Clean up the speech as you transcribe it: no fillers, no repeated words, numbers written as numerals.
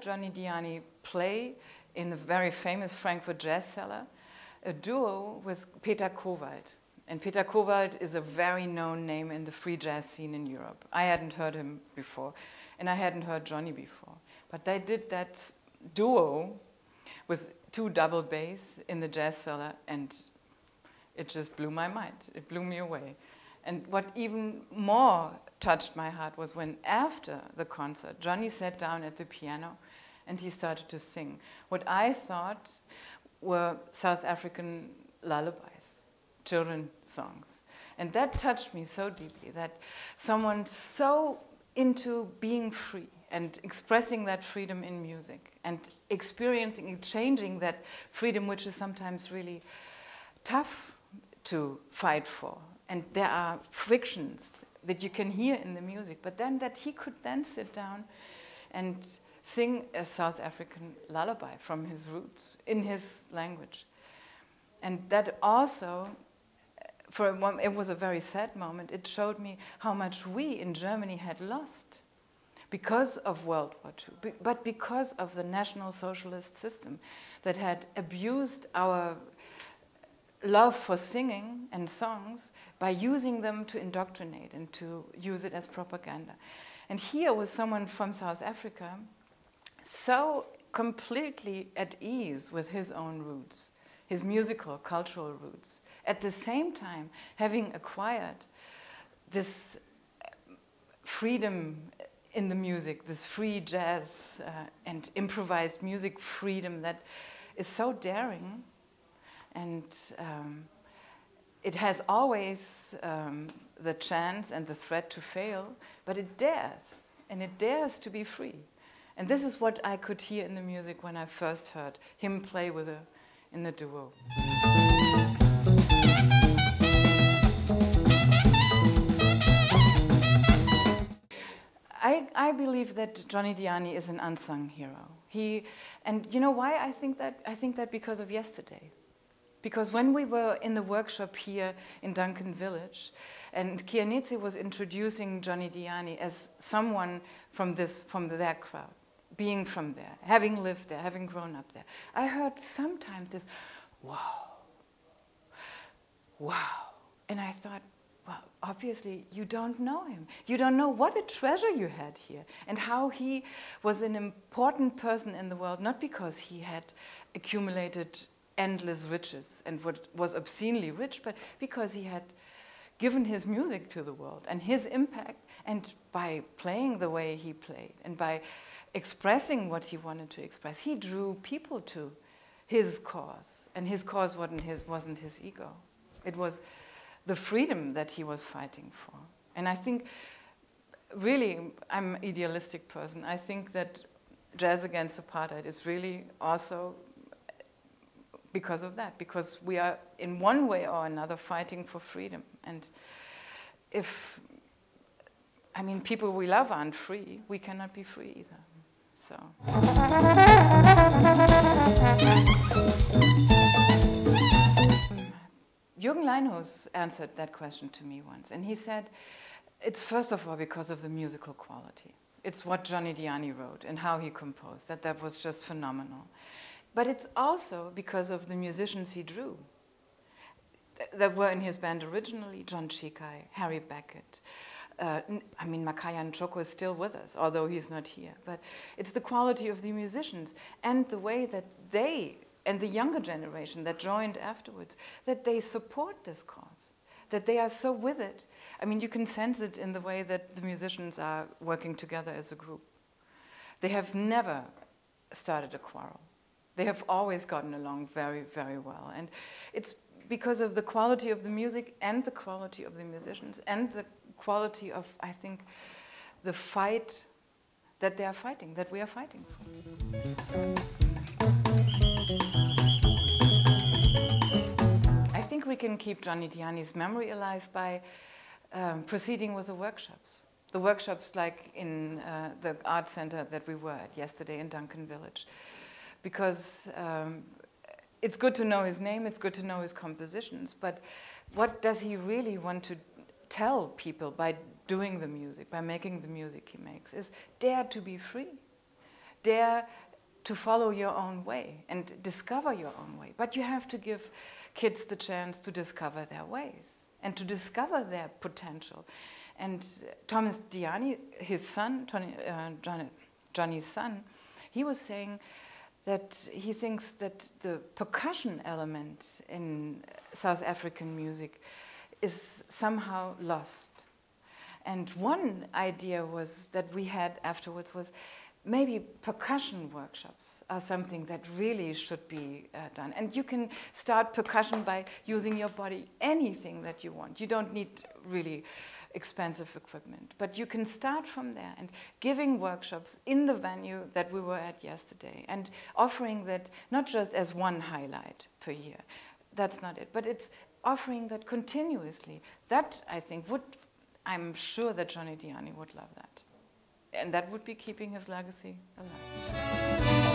Johnny Diani play in a very famous Frankfurt jazz cellar, a duo with Peter Kowald. And Peter Kowald is a very known name in the free jazz scene in Europe. I hadn't heard him before, and I hadn't heard Johnny before. But they did that duo with two double bass in the jazz cellar, and it just blew my mind. It blew me away. And what even more touched my heart was when, after the concert, Johnny sat down at the piano and he started to sing what I thought were South African lullabies, children's songs. And that touched me so deeply, that someone so into being free and expressing that freedom in music and experiencing and changing that freedom, which is sometimes really tough to fight for. And there are frictions that you can hear in the music, but then that he could then sit down and sing a South African lullaby from his roots, in his language. And that also, it was a very sad moment. It showed me how much we in Germany had lost because of World War II, but because of the National Socialist system that had abused our love for singing and songs by using them to indoctrinate and to use it as propaganda. And here was someone from South Africa so completely at ease with his own roots, his musical, cultural roots, at the same time having acquired this freedom in the music, this free jazz and improvised music freedom that is so daring. And it has always the chance and the threat to fail, but it dares, and it dares to be free. And this is what I could hear in the music when I first heard him play in the duo. I believe that Johnny Diani is an unsung hero. And you know why I think that? I think that because of yesterday. Because when we were in the workshop here in Duncan Village, and Kianitsi was introducing Johnny Diani as someone from their crowd, being from there, having lived there, having grown up there, I heard sometimes this, wow, wow. And I thought, well, obviously you don't know him. You don't know what a treasure you had here and how he was an important person in the world, not because he had accumulated endless riches and was obscenely rich, but because he had given his music to the world and his impact, and by playing the way he played and by expressing what he wanted to express, he drew people to his cause, and his cause wasn't his ego. It was the freedom that he was fighting for. And I think, really, I'm an idealistic person. I think that Jazz Against Apartheid is really also because of that, because we are in one way or another fighting for freedom. And if, I mean, people we love aren't free, we cannot be free either. So. Jürgen Leinhus answered that question to me once, and he said, it's first of all because of the musical quality. It's what Johnny Diani wrote and how he composed, that was just phenomenal. But it's also because of the musicians he drew that were in his band originally, John Chikai, Harry Beckett. I mean, Makaya Nchoko is still with us, although he's not here. But it's the quality of the musicians and the way that they, and the younger generation that joined afterwards, that they support this cause, that they are so with it. I mean, you can sense it in the way that the musicians are working together as a group. They have never started a quarrel. They have always gotten along very, very well. And it's because of the quality of the music and the quality of the musicians and the quality of, I think, the fight that they are fighting, that we are fighting for. I think we can keep Johnny Diani's memory alive by proceeding with the workshops, The workshops like in the art center that we were at yesterday in Duncan Village. Because it's good to know his name, it's good to know his compositions, but what does he really want to tell people by doing the music, by making the music he makes, is dare to be free. Dare to follow your own way and discover your own way. But you have to give kids the chance to discover their ways and to discover their potential. And Thomas Diani, his son, Johnny's son, he was saying that he thinks that the percussion element in South African music is somehow lost. And one idea was that we had afterwards was maybe percussion workshops are something that really should be done. And you can start percussion by using your body, anything that you want. You don't need really expensive equipment, but you can start from there and giving workshops in the venue that we were at yesterday and offering that not just as one highlight per year. That's not it, but it's offering that continuously. That, I think, I'm sure that Johnny Diani would love that. And that would be keeping his legacy alive.